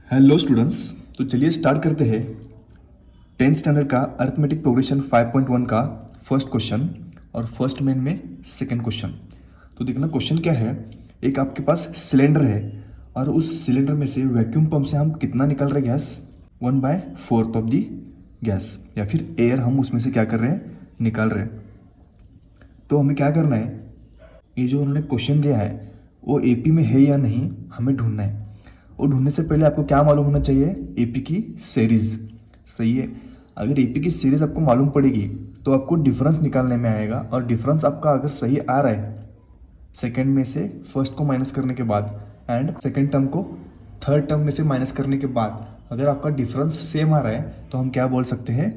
Hello students. तो चलिए start करते हैं 10th स्टैंडर्ड का अरिथमेटिक प्रोग्रेशन 5.1 का फर्स्ट क्वेश्चन और फर्स्ट मेन में सेकंड क्वेश्चन। तो देखना क्वेश्चन क्या है। एक आपके पास सिलेंडर है और उस सिलेंडर में से वैक्यूम पंप से हम कितना निकाल रहे गैस 1/4 ऑफ दी गैस या फिर एयर हम उसमें से क्या कर रहे हैं निकाल रहे हैं। तो हमें क्या करना है, ये जो उन्होंने क्वेश्चन दिया है वो एपी में है या नहीं हमें ढूंढना है। और ढूंढने से पहले आपको क्या मालूम होना चाहिए, एपी की सीरीज। सही है। अगर एपी की सीरीज आपको मालूम पड़ेगी तो आपको डिफरेंस निकालने में आएगा और डिफरेंस आपका अगर सही आ रहा है सेकेंड में से फर्स्ट को माइनस करने के बाद एंड सेकेंड टर्म को थर्ड टर्म में से माइनस करने के बाद अगर आपका डिफरेंस सेम आ रहा है तो हम क्या बोल सकते हैं,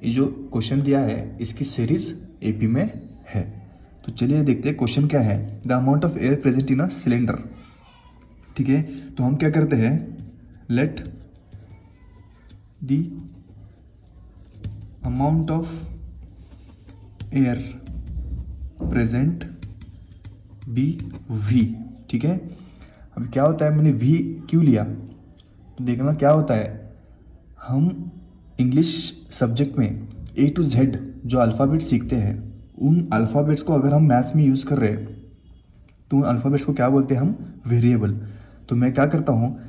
ये जो क्वेश्चन दिया है इसकी सीरीज एपी में है। तो चलिए देखते हैं क्वेश्चन क्या है। The amount of air present in a cylinder. ठीक है, तो हम क्या करते हैं, let the amount of air present be V. ठीक है, अब क्या होता है, मैंने वी क्यों लिया तो देखना क्या होता है। हम इंग्लिश सब्जेक्ट में ए टू जेड जो अल्फ़ाबेट सीखते हैं उन अल्फ़ाबेट्स को अगर हम मैथ्स में यूज़ कर रहे हैं तो उन अल्फ़ाबेट्स को क्या बोलते हैं हम, वेरिएबल। तो मैं क्या करता हूँ,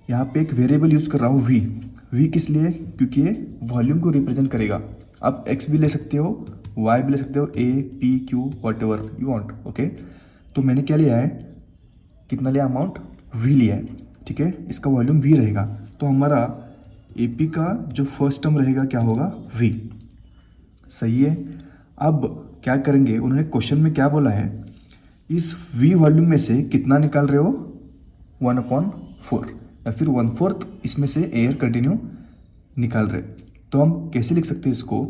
यहाँ पे एक वेरिएबल यूज़ कर रहा हूँ वी। वी किस लिए, क्योंकि ये वॉल्यूम को रिप्रेजेंट करेगा। आप एक्स भी ले सकते हो, वाई भी ले सकते हो, A P Q what ever you want. Okay, तो मैंने क्या लिया है, कितना लिया अमाउंट, वी लिया है। ठीक है, इसका वॉल्यूम वी रहेगा तो हमारा ए पी का जो फर्स्ट टर्म रहेगा क्या होगा, वी। सही है। अब क्या करेंगे, उन्होंने क्वेश्चन में क्या बोला है, इस v वॉल्यूम में से कितना निकाल रहे हो 1/4 या फिर 1/4 इसमें से एयर कंटिन्यू निकाल रहे। तो हम कैसे लिख सकते हैं इसको,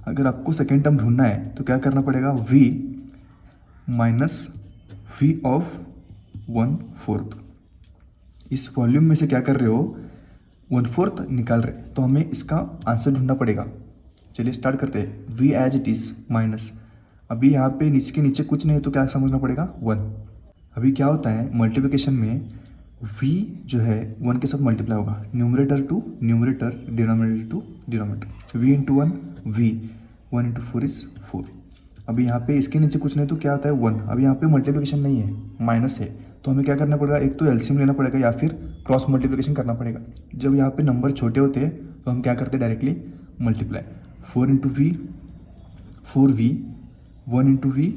अगर आपको सेकेंड टर्म ढूंढना है तो क्या करना पड़ेगा, v माइनस v ऑफ 1/4। इस वॉल्यूम में से क्या कर रहे हो, 1/4 निकाल रहे, तो हमें इसका आंसर ढूंढना पड़ेगा। चलिए स्टार्ट करते हैं। v as it is minus, अभी यहाँ पे नीचे के नीचे कुछ नहीं है तो क्या समझना पड़ेगा 1। अभी क्या होता है मल्टीप्लिकेशन में v जो है 1 के साथ मल्टीप्लाई होगा, numerator to numerator, denominator to denominator. v into 1 v, 1 into 4 is 4। अभी यहाँ पे इसके नीचे कुछ नहीं तो क्या होता है 1। अभी यहाँ पे मल्टीप्लिकेशन नहीं है, माइनस है, तो हमें क्या करना पड़ेगा, एक तो एलसीएम लेना पड़ेगा या फिर क्रॉस मल्टीप्लिकेशन करना पड़ेगा। जब यहाँ पे नंबर छोटे होते हैं तो हम क्या करते हैं, directly multiply. 4 into V 4v, 1 into V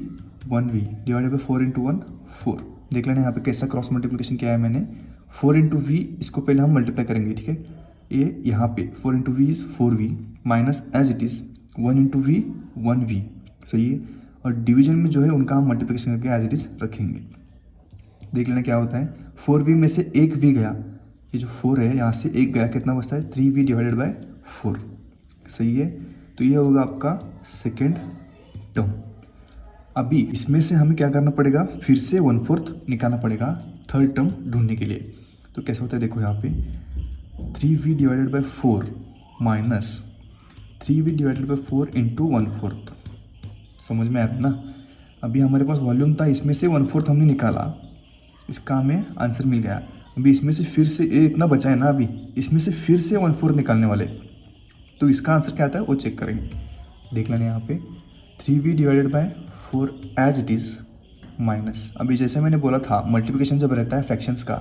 1v divided by 4 into 1 4। देख लेना यहाँ पे कैसा क्रॉस मल्टीप्लिकेशन किया है मैंने। 4 इंटू वी इसको पहले हम मल्टीप्लाई करेंगे। ठीक है, ये यहाँ पे 4 into V is 4v minus as it is 1 into V 1v। सही है, और डिवीजन में जो है उनका हम मल्टीप्लिकेशन करके एज इट इज़ रखेंगे। देख लेना क्या होता है, 4v में से एक v गया, ये जो 4 है यहाँ से एक गया, कितना बचता है 3v डिवाइडेड बाई 4। सही है, तो ये होगा आपका सेकेंड टर्म। अभी इसमें से हमें क्या करना पड़ेगा, फिर से 1/4 निकालना पड़ेगा थर्ड टर्म ढूंढने के लिए। तो कैसे होता है देखो, यहाँ पे 3v divided by 4 minus 3v divided by 4 into 1/4। समझ में आ रहा है ना। अभी हमारे पास वॉल्यूम था, इसमें से 1/4 हमने निकाला, इसका हमें आंसर मिल गया। अभी इसमें से फिर से ये इतना बचा है ना, अभी इसमें से फिर से 1/4 निकालने वाले, तो इसका आंसर क्या आता है वो चेक करेंगे। देख लेना यहाँ पे 3v divided by 4 as it is minus, अभी जैसे मैंने बोला था मल्टीप्लिकेशन जब रहता है फ्रैक्शंस का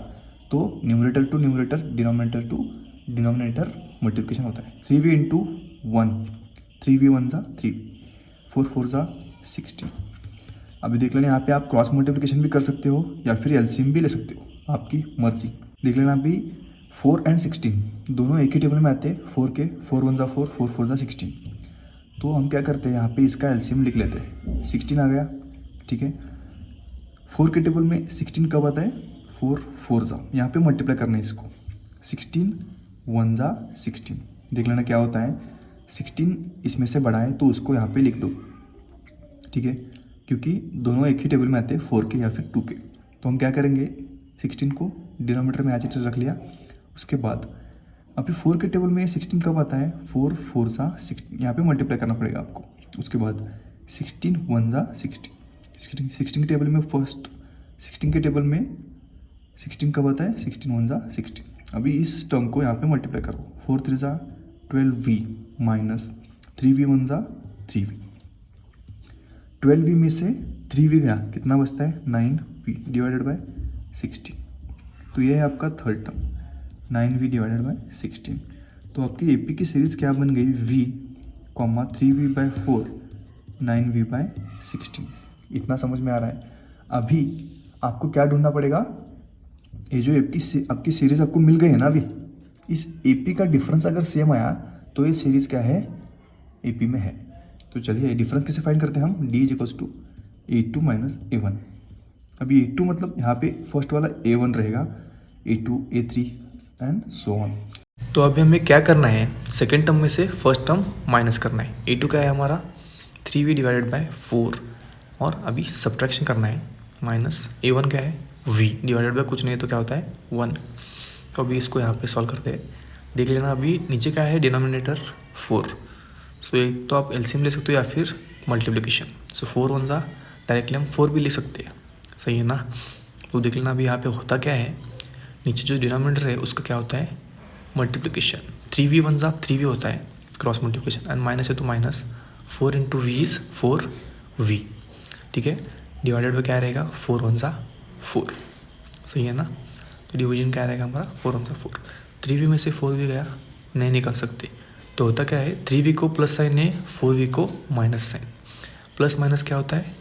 तो numerator to numerator, denominator to denominator multiplication होता है। 3v इंटू 1, 3v 1 ज़ा 3, 4 4 ज़ा 16। अभी देख लेना यहाँ पे आप क्रॉस मल्टीप्लिकेशन भी कर सकते हो या फिर एलसीएम भी ले सकते हो, आपकी मर्जी। देख लेना अभी 4 एंड 16 दोनों एक ही टेबल में आते हैं, 4 के 4 1 ज़ा 4, 4 4 ज़ा 16। तो हम क्या करते हैं, यहाँ पे इसका एलसीएम लिख लेते हैं, 16 आ गया। ठीक है, 4 के टेबल में 16 कब आता है, 4 4 ज़ा, यहाँ पे मल्टीप्लाई करना है इसको, 16 1 ज़ा 16। देख लेना क्या होता है, 16 इसमें से बड़ा है तो उसको यहाँ पे लिख दो। ठीक है, क्योंकि दोनों एक ही टेबल में आते हैं 4 के या फिर 2 के। तो हम क्या करेंगे, 16 को डिनोमिनेटर में एज इट इज़ रख लिया। उसके बाद अभी 4 के टेबल में 16 कब आता है, 4 4 ज़ा 16, यहाँ पे मल्टीप्लाई करना पड़ेगा आपको। उसके बाद 16 1 ज़ा 16, 16 के टेबल में फर्स्ट 16 के टेबल में 16 कब आता है, 16 1 ज़ा 16। अभी इस टर्म को यहाँ पे मल्टीप्लाई करो, 4 3 जा 12v माइनस 3v 1 जा 3v। 12v में से 3v गया, कितना बचता है 9v डिवाइडेड बाय 16। तो ये है आपका third term 9v divided by 16। तो आपकी एपी की सीरीज़ क्या बन गई, v, 3v/4 9v/16। इतना समझ में आ रहा है। अभी आपको क्या ढूंढना पड़ेगा, ये जो आपकी सीरीज़ आपको मिल गई है ना, अभी इस एपी का डिफरेंस अगर सेम आया तो ये सीरीज़ क्या है, एपी में है। तो चलिए डिफरेंस कैसे फाइंड करते हैं हम, d = a2 - a1। अभी a2 मतलब यहाँ पे फर्स्ट वाला a1 रहेगा, a2 a3 and so on. तो अभी हमें क्या करना है, सेकेंड टर्म में से फर्स्ट टर्म माइनस करना है। a2 क्या है हमारा 3v डिवाइडेड बाय 4, और अभी सब्ट्रैक्शन करना है, माइनस a1 क्या है v डिवाइडेड बाय कुछ नहीं तो क्या होता है 1। तो अभी इसको यहाँ पे सॉल्व करते हैं, देख लेना। अभी नीचे क्या है, डिनोमिनेटर 4। सो एक तो आप एलसीएम ले सकते हो या फिर मल्टीप्लिकेशन। सो 4 1 जा डायरेक्टली हम 4 भी ले सकते हैं, सही है ना। तो देख लेना अभी यहाँ पे होता क्या है, नीचे जो डिनोमिनेटर है उसका क्या होता है मल्टीप्लिकेशन। 3v 1 जा 3v होता है क्रॉस मल्टीप्लिकेशन, एंड माइनस है तो माइनस 4 × v इज़ 4v, ठीक है। डिवाइडेड बाय क्या रहेगा 4 1 जा 4, सही है ना। तो डिवीजन क्या रहेगा हमारा 4 1 जा 4। 3v में से 4v गया, नहीं निकाल सकते, तो होता क्या है 3v को प्लस साइन है, 4v को माइनस साइन। प्लस माइनस क्या होता है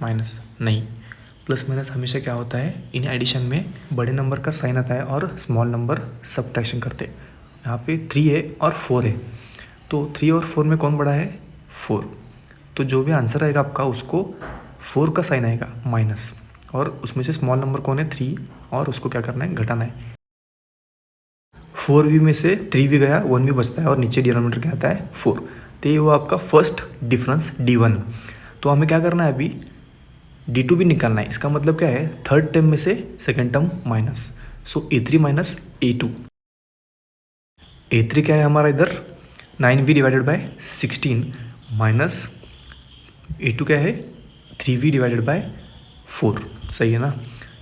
माइनस, नहीं, प्लस माइनस हमेशा क्या होता है, इन एडिशन में बड़े नंबर का साइन आता है और स्मॉल नंबर सब्ट्रैक्शन करते हैं। यहाँ पे 3 है और 4 है, तो 3 और 4 में कौन बड़ा है 4। तो जो भी आंसर आएगा आपका उसको 4 का साइन आएगा माइनस, और उसमें से स्मॉल नंबर कौन है 3, और उसको क्या करना है घटाना है। 4v में से 3v गया, 1v बचता है और नीचे डिनोमिनेटर क्या आता है 4। तो ये वो आपका फर्स्ट डिफरेंस d1। तो हमें क्या करना है अभी d2 भी निकालना है। इसका मतलब क्या है, थर्ड टर्म में से सेकेंड टर्म माइनस, सो a3 - a2। a3 क्या है हमारा इधर 9v divided by 16 minus a2 क्या है 3v डिवाइडेड बाय 4, सही है ना।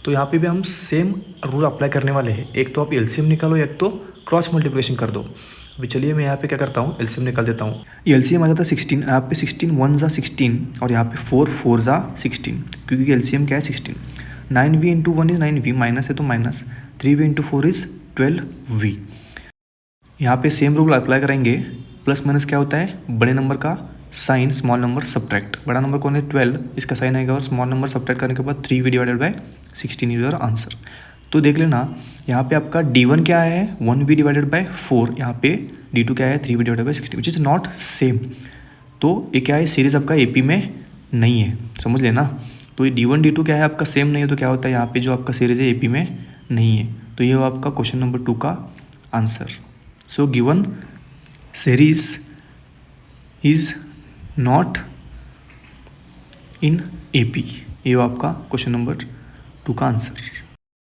तो यहाँ पे भी हम सेम रूल अप्लाई करने वाले हैं, एक तो आप एलसीएम निकालो, एक तो क्रॉस मल्टीप्लिकेशन कर दो। अभी चलिए मैं यहाँ पे क्या करता हूँ, एलसीएम निकाल देता हूँ। एलसीएम आ जाता है 16, यहाँ पे 16 1 जा 16 और यहाँ पे 4 4 जा 16, क्योंकि एलसीएम क्या है 16। 9v × 1 इज़ 9v, माइनस है तो माइनस, 3v × 4 इज़ 12v। यहाँ पे सेम रूल अप्लाई करेंगे, प्लस माइनस क्या होता है बड़े नंबर का साइन, स्मॉल नंबर सब्ट्रैक्ट। बड़ा नंबर कौन है 12, इसका साइन आएगा और स्मॉल नंबर सब्ट्रैक्ट करने के बाद 3v divided bye 16 is your answer. तो देख लेना यहाँ पे आपका d1 क्या है 1v डिवाइडेड बाय 4, यहाँ पे d2 क्या है 3v divided bye 16, which is not same. तो ये क्या है सीरीज़ आपका एपी में नहीं है, समझ लेना। तो ये d1 d2 क्या है आपका सेम नहीं है, तो क्या होता है यहाँ पे जो आपका सीरीज़ है एपी में नहीं है। तो ये हो आपका क्वेश्चन नंबर 2 का answer. So given series is not in AP, ये आपका क्वेश्चन नंबर 2 का आंसर।